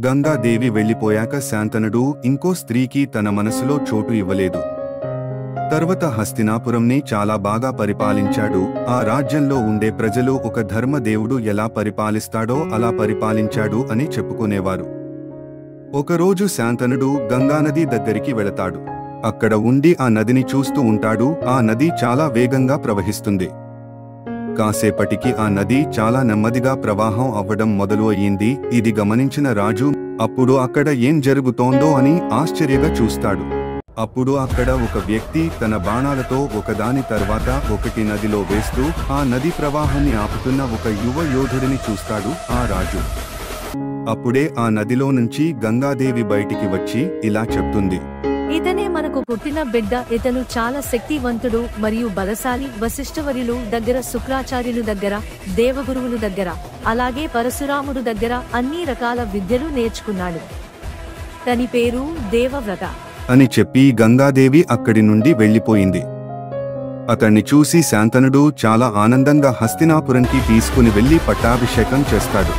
గంగాదేవి వెళ్లిపోయాక శాంతనుడు ఇంకో స్త్రీకి తన మనసులో చోటు ఇవ్వలేదు. తర్వాత హస్తినాపురంని చాలా బాగా పరిపాలించాడు. ఆ రాజ్యంలో ఉండే ప్రజలు ఒక ధర్మదేవుడు ఎలా పరిపాలిస్తాడో అలా పరిపాలించాడు అని చెప్పుకునేవారు. ఒకరోజు శాంతనుడు గంగానది దగ్గరికి వెళతాడు. అక్కడ ఉండి ఆ నదిని చూస్తూ ఉంటాడు. ఆ నది చాలా వేగంగా ప్రవహిస్తుంది. కాసేపటికి ఆ నది చాలా నెమ్మదిగా ప్రవాహం అవ్వడం మొదలు అయ్యింది. ఇది గమనించిన రాజు అప్పుడు అక్కడ ఏం జరుగుతోందో అని ఆశ్చర్యంగా చూస్తాడు. అప్పుడు అక్కడ ఒక వ్యక్తి తన బాణాలతో ఒకదాని తర్వాత ఒకటి నదిలో వేస్తూ ఆ నది ప్రవాహాన్ని ఆపుతున్న ఒక యువ యోధుడిని చూస్తాడు ఆ రాజు. అప్పుడే ఆ నదిలో నుంచి గంగాదేవి బయటికి వచ్చి ఇలా చెప్తుంది, ఇతనే మనకు పుట్టిన బిడ్డ. ఇతను చాలా శక్తివంతుడు మరియు బలశాలి. వశిష్ఠవర్యులు దగ్గర, శుక్రాచార్యులు దగ్గర, దేవగురువులు దగ్గర, అలాగే పరశురాముడు దగ్గర అన్ని రకాల విద్యలు నేర్చుకున్నాడు. తని పేరు దేవవ్రత అని చెప్పి గంగాదేవి అక్కడి నుండి వెళ్లిపోయింది. అతన్ని చూసి శాంతనుడు చాలా ఆనందంగా హస్తినాపురంకి తీసుకుని వెళ్లి పట్టాభిషేకం చేస్తాడు.